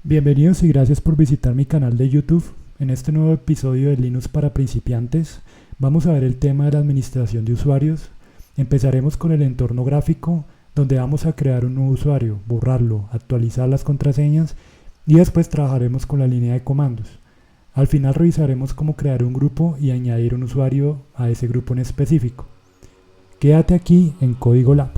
Bienvenidos y gracias por visitar mi canal de YouTube. En este nuevo episodio de Linux para principiantes vamos a ver el tema de la administración de usuarios. Empezaremos con el entorno gráfico, donde vamos a crear un nuevo usuario, borrarlo, actualizar las contraseñas y después trabajaremos con la línea de comandos. Al final revisaremos cómo crear un grupo y añadir un usuario a ese grupo en específico. Quédate aquí en Código Lab.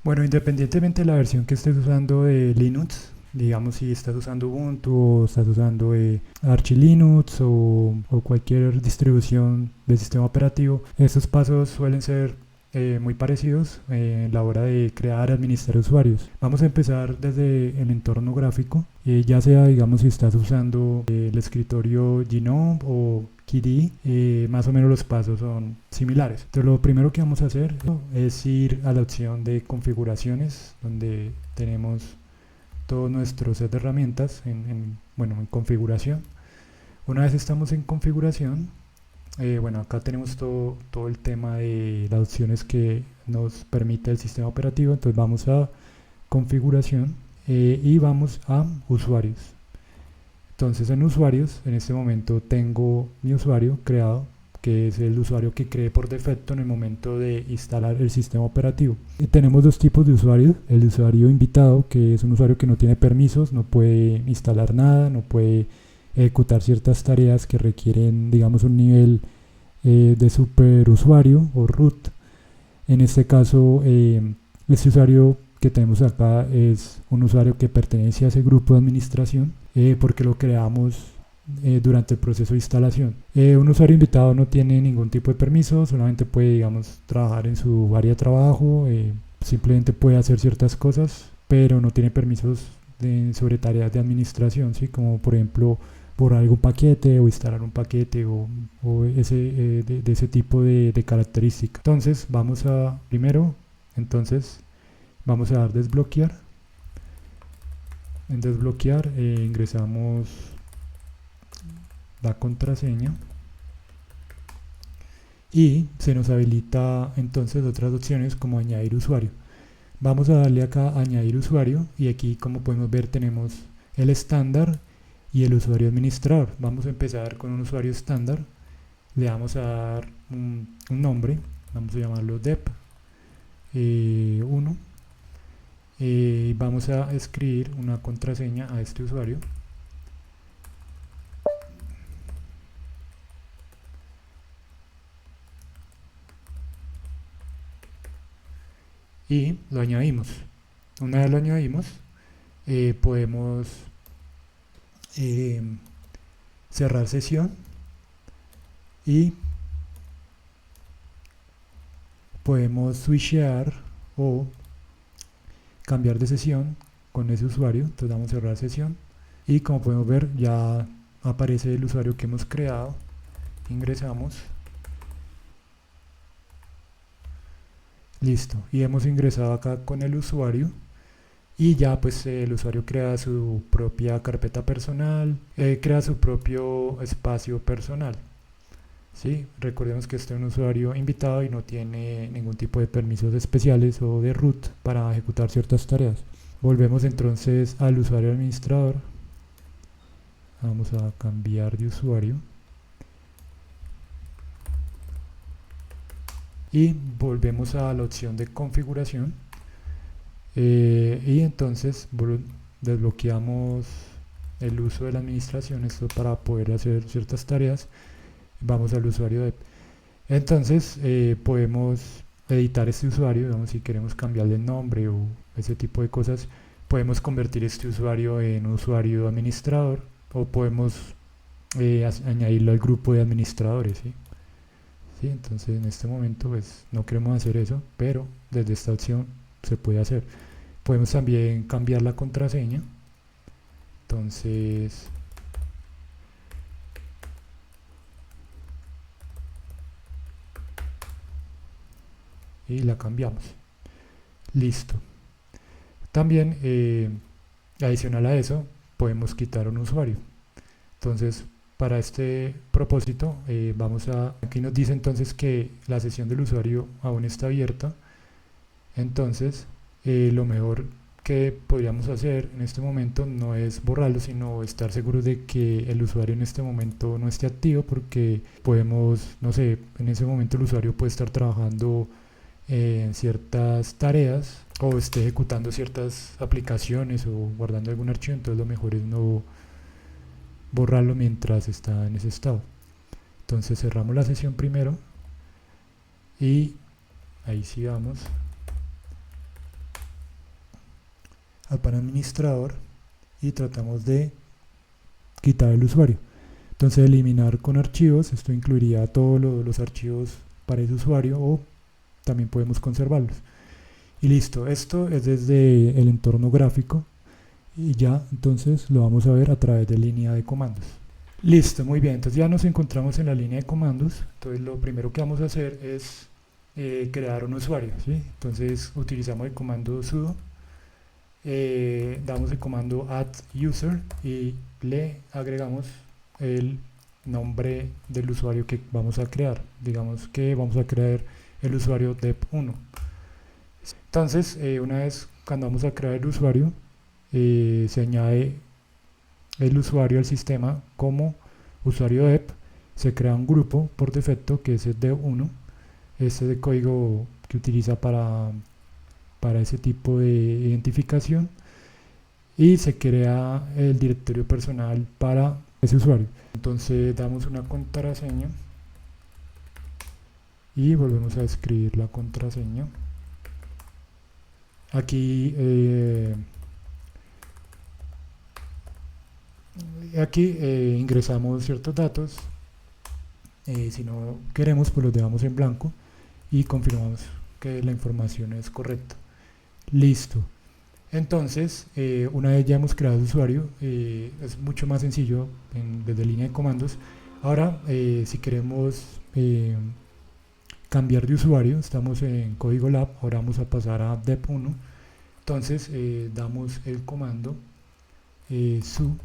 Bueno, independientemente de la versión que estés usando de Linux, digamos si estás usando Ubuntu o estás usando Arch Linux o cualquier distribución del sistema operativo, estos pasos suelen ser muy parecidos en la hora de crear y administrar usuarios. Vamos a empezar desde el entorno gráfico, ya sea digamos si estás usando el escritorio GNOME o KDE, más o menos los pasos son similares. Entonces lo primero que vamos a hacer es ir a la opción de configuraciones, donde tenemos todo nuestro set de herramientas en configuración. Una vez estamos en configuración, acá tenemos todo el tema de las opciones que nos permite el sistema operativo. Entonces vamos a configuración y vamos a usuarios. Entonces en usuarios, en este momento tengo mi usuario creado, que es el usuario que creé por defecto en el momento de instalar el sistema operativo. Y tenemos dos tipos de usuarios: el usuario invitado, que es un usuario que no tiene permisos, no puede instalar nada, no puede ejecutar ciertas tareas que requieren, digamos, un nivel de superusuario o root. En este caso, este usuario que tenemos acá es un usuario que pertenece a ese grupo de administración, porque lo creamos durante el proceso de instalación. Un usuario invitado no tiene ningún tipo de permiso, solamente puede, digamos, trabajar en su área de trabajo, simplemente puede hacer ciertas cosas, pero no tiene permisos sobre tareas de administración, ¿sí? Como por ejemplo borrar algún paquete o instalar un paquete o de ese tipo de características. Entonces vamos a dar desbloquear. En desbloquear ingresamos la contraseña y se nos habilita entonces otras opciones como añadir usuario. Vamos a darle acá a añadir usuario y aquí, como podemos ver, tenemos el estándar y el usuario administrador. Vamos a empezar con un usuario estándar. Le vamos a dar un nombre, vamos a llamarlo dep1. Vamos a escribir una contraseña a este usuario. Y lo añadimos. Una vez lo añadimos, podemos cerrar sesión y podemos switchear o cambiar de sesión con ese usuario. Entonces damos a cerrar sesión y, como podemos ver, ya aparece el usuario que hemos creado. Ingresamos. Listo, y hemos ingresado acá con el usuario y ya pues el usuario crea su propia carpeta personal, crea su propio espacio personal, ¿sí? Recordemos que este es un usuario invitado y no tiene ningún tipo de permisos especiales o de root para ejecutar ciertas tareas. Volvemos entonces al usuario administrador. Vamos a cambiar de usuario y volvemos a la opción de configuración, y entonces desbloqueamos el uso de la administración, esto para poder hacer ciertas tareas. Vamos al usuario de entonces podemos editar este usuario, digamos, si queremos cambiarle el nombre o ese tipo de cosas. Podemos convertir este usuario en usuario administrador o podemos añadirlo al grupo de administradores, ¿sí? ¿Sí? Entonces en este momento pues no queremos hacer eso, pero desde esta opción se puede hacer. Podemos también cambiar la contraseña. Entonces y la cambiamos. Listo. También adicional a eso podemos quitar un usuario. Entonces, para este propósito, aquí nos dice entonces que la sesión del usuario aún está abierta. Entonces lo mejor que podríamos hacer en este momento no es borrarlo, sino estar seguros de que el usuario en este momento no esté activo, porque podemos, no sé, en ese momento el usuario puede estar trabajando en ciertas tareas o esté ejecutando ciertas aplicaciones o guardando algún archivo, entonces lo mejor es no borrarlo mientras está en ese estado. Entonces cerramos la sesión primero y ahí sí vamos al panel administrador y tratamos de quitar el usuario. Entonces eliminar con archivos, esto incluiría todos los archivos para ese usuario, o también podemos conservarlos. Y listo, esto es desde el entorno gráfico y ya entonces lo vamos a ver a través de línea de comandos. Listo, muy bien, entonces ya nos encontramos en la línea de comandos. Entonces lo primero que vamos a hacer es crear un usuario, ¿sí? Entonces utilizamos el comando sudo, damos el comando add user y le agregamos el nombre del usuario que vamos a crear. Digamos que vamos a crear el usuario dep1. Entonces una vez cuando vamos a crear el usuario, se añade el usuario al sistema como usuario dep, se crea un grupo por defecto que es el dep1. Este es el código que utiliza para ese tipo de identificación, y se crea el directorio personal para ese usuario. Entonces damos una contraseña y volvemos a escribir la contraseña. Aquí ingresamos ciertos datos, si no queremos pues los dejamos en blanco y confirmamos que la información es correcta. Listo. Entonces una vez ya hemos creado el usuario, es mucho más sencillo desde línea de comandos. Ahora si queremos cambiar de usuario, estamos en código lab, ahora vamos a pasar a dep1. Entonces damos el comando su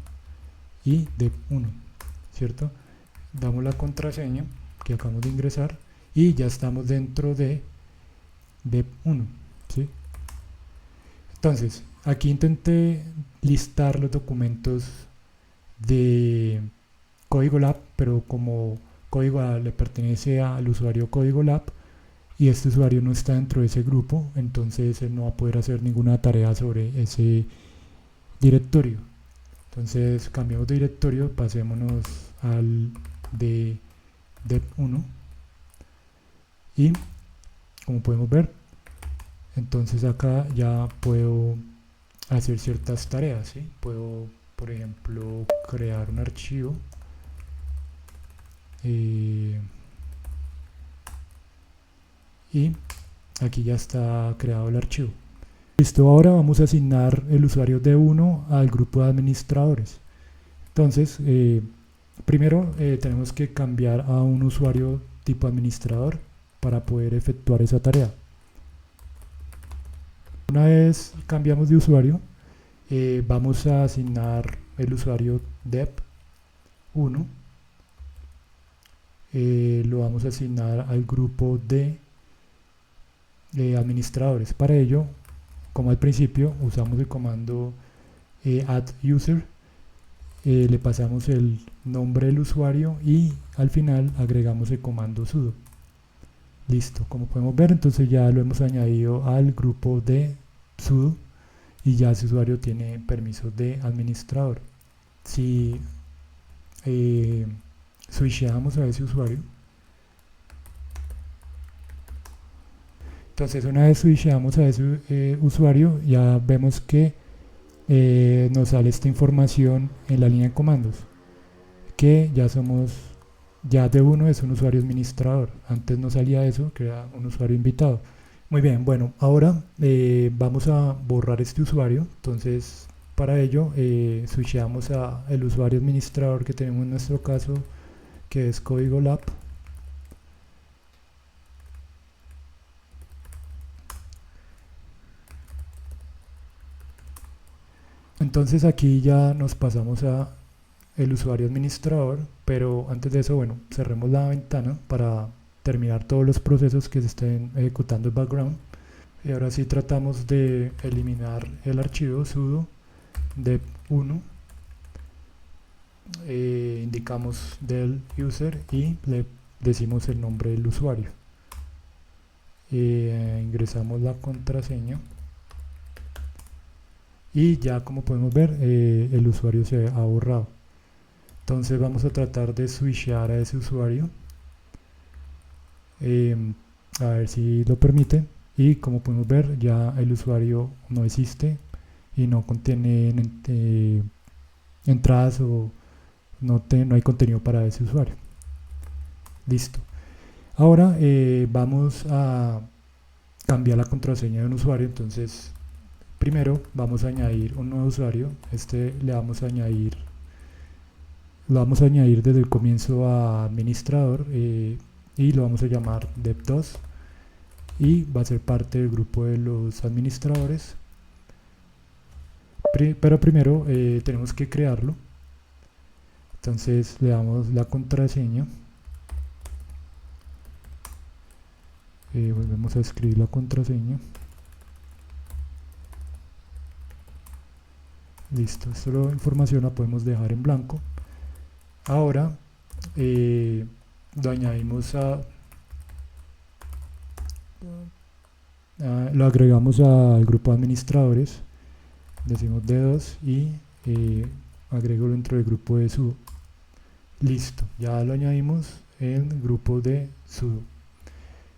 y dep1, ¿cierto? Damos la contraseña que acabamos de ingresar y ya estamos dentro de dep1, ¿sí? Entonces aquí intenté listar los documentos de código lab, pero como código le pertenece al usuario código lab y este usuario no está dentro de ese grupo, entonces él no va a poder hacer ninguna tarea sobre ese directorio. Entonces cambiamos de directorio, pasémonos al de dep1 y como podemos ver, entonces acá ya puedo hacer ciertas tareas, ¿sí? Puedo, por ejemplo, crear un archivo y aquí ya está creado el archivo. Listo, ahora vamos a asignar el usuario D1 al grupo de administradores. Entonces primero tenemos que cambiar a un usuario tipo administrador para poder efectuar esa tarea. Una vez cambiamos de usuario, vamos a asignar el usuario dep1, lo vamos a asignar al grupo de administradores. Para ello, como al principio, usamos el comando add user, le pasamos el nombre del usuario y al final agregamos el comando sudo. Listo, como podemos ver, entonces ya lo hemos añadido al grupo de sudo y ya ese usuario tiene permiso de administrador. Si switchamos a ese usuario, entonces una vez switchamos a ese usuario, ya vemos que nos sale esta información en la línea de comandos, que ya D1 es un usuario administrador. Antes no salía eso, que era un usuario invitado. Muy bien, bueno, ahora vamos a borrar este usuario. Entonces para ello switchamos a el usuario administrador que tenemos en nuestro caso, que es código lab. Entonces aquí ya nos pasamos a el usuario administrador, pero antes de eso, bueno, cerremos la ventana para terminar todos los procesos que se estén ejecutando en background. Y ahora sí tratamos de eliminar el archivo sudo dep1, indicamos del user y le decimos el nombre del usuario. Ingresamos la contraseña y ya, como podemos ver, el usuario se ha borrado. Entonces vamos a tratar de switchar a ese usuario, a ver si lo permite, y como podemos ver ya el usuario no existe y no contiene entradas o no hay contenido para ese usuario. Listo. Ahora vamos a cambiar la contraseña de un usuario. Entonces primero vamos a añadir un nuevo usuario. Lo vamos a añadir desde el comienzo a administrador, y lo vamos a llamar dev2 y va a ser parte del grupo de los administradores. Pero primero tenemos que crearlo. Entonces le damos la contraseña, volvemos a escribir la contraseña. Listo, esta información la podemos dejar en blanco. Ahora lo añadimos lo agregamos al grupo de administradores, decimos D2 y agrego dentro del grupo de sudo. Listo, ya lo añadimos en el grupo de sudo.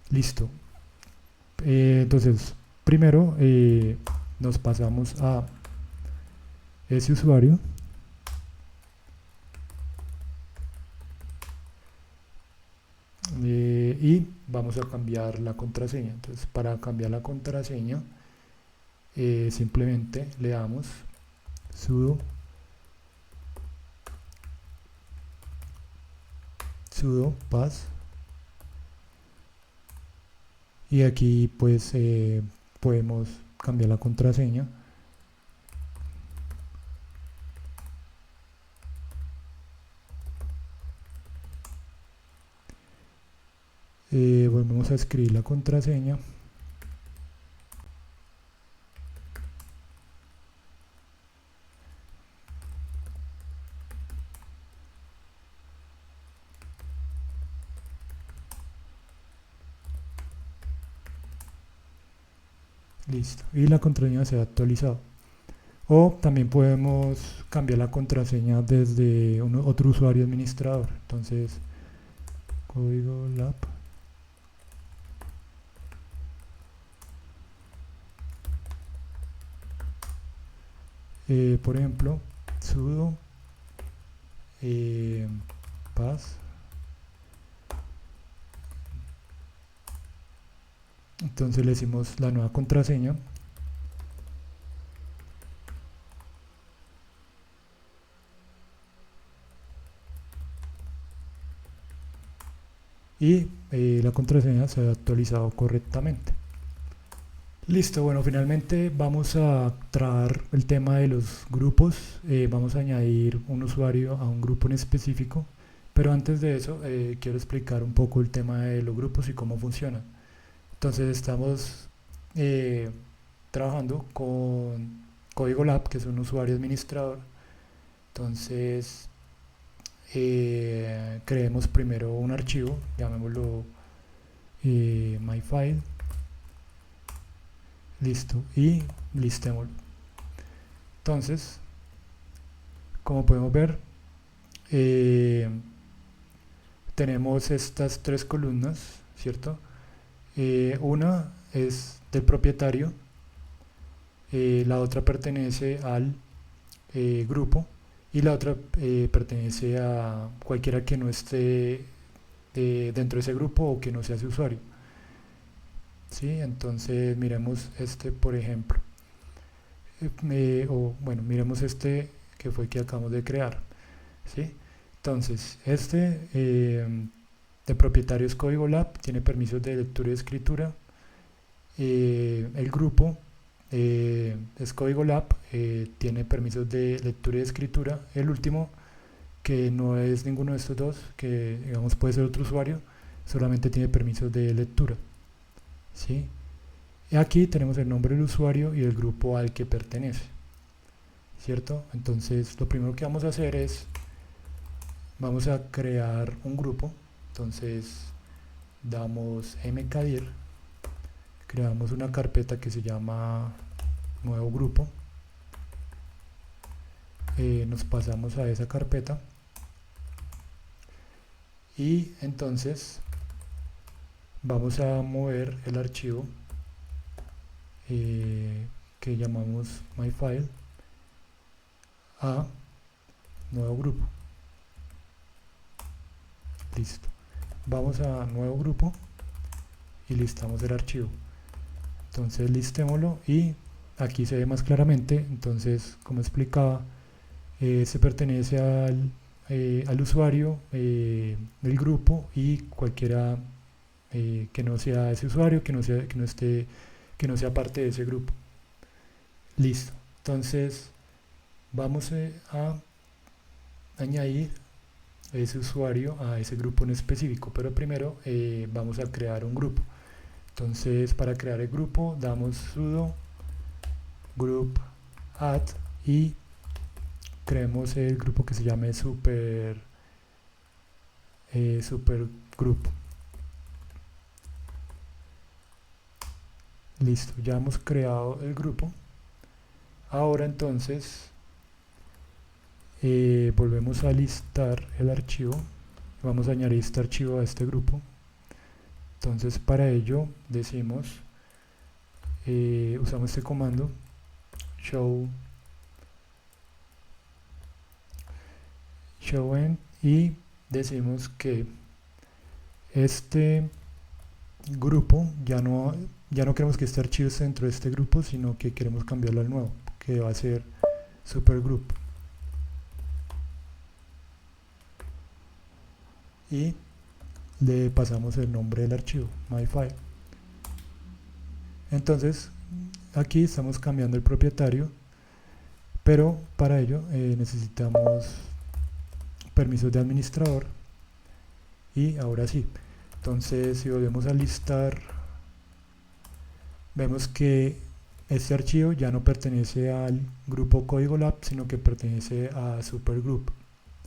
Listo. Entonces primero nos pasamos a ese usuario y vamos a cambiar la contraseña. Entonces para cambiar la contraseña simplemente le damos sudo pass y aquí pues podemos cambiar la contraseña. Volvemos a escribir la contraseña. Listo, y la contraseña se ha actualizado. O también podemos cambiar la contraseña desde otro usuario administrador. Entonces código lab, por ejemplo sudo pass. Entonces le decimos la nueva contraseña y la contraseña se ha actualizado correctamente. Listo, bueno, finalmente vamos a tratar el tema de los grupos. Vamos a añadir un usuario a un grupo en específico, pero antes de eso quiero explicar un poco el tema de los grupos y cómo funcionan. Entonces estamos trabajando con Código Lab, que es un usuario administrador. Entonces creemos primero un archivo, llamémoslo myfile. Listo, y listémoslo. Entonces, como podemos ver, tenemos estas tres columnas, ¿cierto? Una es del propietario, la otra pertenece al grupo y la otra pertenece a cualquiera que no esté dentro de ese grupo o que no sea su usuario. ¿Sí? Entonces miremos este, por ejemplo, bueno, miremos este que fue que acabamos de crear. ¿Sí? Entonces este de propietario es Código Lab, tiene permisos de lectura y escritura. El grupo es Código Lab, tiene permisos de lectura y escritura. El último, que no es ninguno de estos dos, que digamos puede ser otro usuario, solamente tiene permisos de lectura. ¿Sí? Y aquí tenemos el nombre del usuario y el grupo al que pertenece, ¿cierto? Entonces lo primero que vamos a hacer es, vamos a crear un grupo. Entonces damos mkdir, creamos una carpeta que se llama nuevo grupo, nos pasamos a esa carpeta y entonces vamos a mover el archivo que llamamos myfile a nuevo grupo. Listo, vamos a nuevo grupo y listamos el archivo. Entonces listémoslo y aquí se ve más claramente. Entonces, como explicaba, se pertenece al usuario del grupo y cualquiera que no sea ese usuario, que no sea parte de ese grupo. Listo. Entonces vamos a añadir ese usuario a ese grupo en específico, pero primero vamos a crear un grupo. Entonces, para crear el grupo damos sudo group add y creemos el grupo que se llame super group. Listo, ya hemos creado el grupo. Ahora entonces volvemos a listar el archivo. Vamos a añadir este archivo a este grupo. Entonces para ello decimos, usamos este comando show end y decimos que este grupo ya no queremos que este archivo esté dentro de este grupo, sino que queremos cambiarlo al nuevo, que va a ser supergroup. Y le pasamos el nombre del archivo, myfile. Entonces aquí estamos cambiando el propietario, pero para ello necesitamos permisos de administrador. Y ahora sí, entonces si volvemos a listar, vemos que este archivo ya no pertenece al grupo Código Lab, sino que pertenece a Supergroup.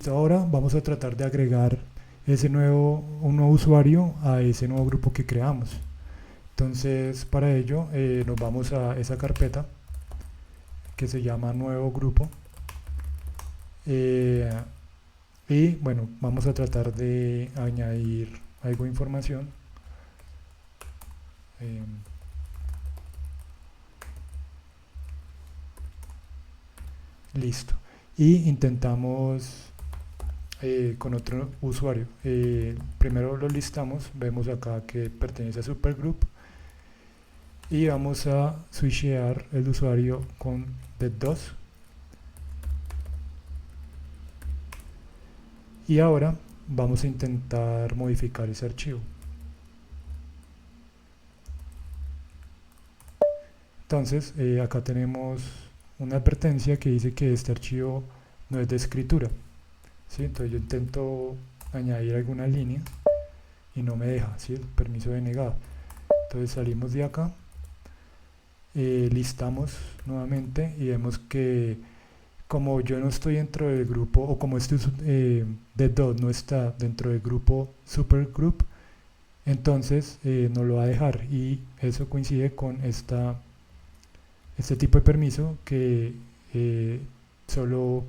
Ahora vamos a tratar de agregar un nuevo usuario a ese nuevo grupo que creamos. Entonces para ello nos vamos a esa carpeta que se llama nuevo grupo y bueno, vamos a tratar de añadir algo de información. Listo, y intentamos con otro usuario. Primero lo listamos, vemos acá que pertenece a Supergroup y vamos a switchear el usuario con dead2 y ahora vamos a intentar modificar ese archivo. Entonces acá tenemos una advertencia que dice que este archivo no es de escritura, ¿sí? Entonces yo intento añadir alguna línea y no me deja, ¿sí? El permiso denegado. Entonces salimos de acá, listamos nuevamente y vemos que como yo no estoy dentro del grupo, o como este dead2 no está dentro del grupo supergroup, entonces no lo va a dejar, y eso coincide con este tipo de permiso que solo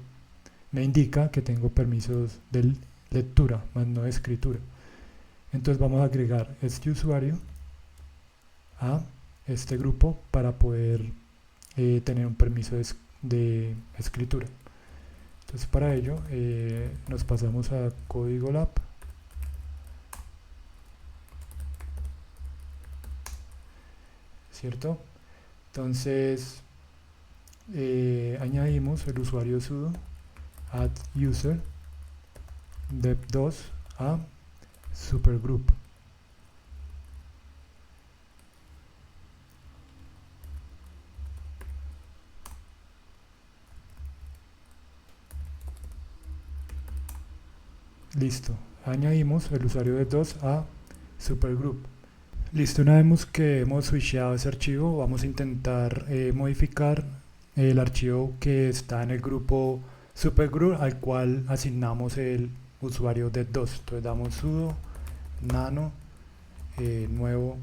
me indica que tengo permisos de lectura, más no de escritura. Entonces vamos a agregar este usuario a este grupo para poder tener un permiso de escritura. Entonces para ello nos pasamos a Código Lab, ¿cierto? Entonces añadimos el usuario sudo add user dev2 a supergroup. Listo, añadimos el usuario dev2 a supergroup. Listo, una vez que hemos switchado ese archivo, vamos a intentar modificar el archivo que está en el grupo supergroup al cual asignamos el usuario de 2. Entonces damos sudo nano nuevo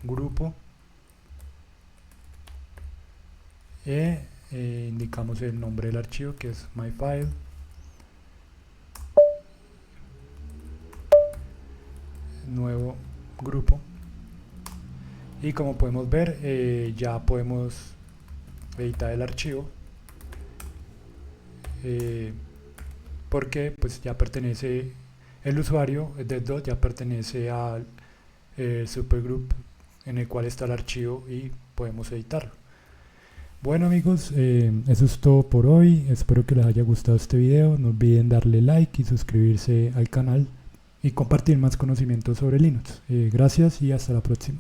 grupo indicamos el nombre del archivo que es myfile, nuevo grupo, y como podemos ver ya podemos editar el archivo porque pues ya pertenece, el usuario de .dot ya pertenece al supergroup en el cual está el archivo y podemos editarlo. Bueno amigos, eso es todo por hoy, espero que les haya gustado este video, no olviden darle like y suscribirse al canal y compartir más conocimientos sobre Linux. Gracias y hasta la próxima.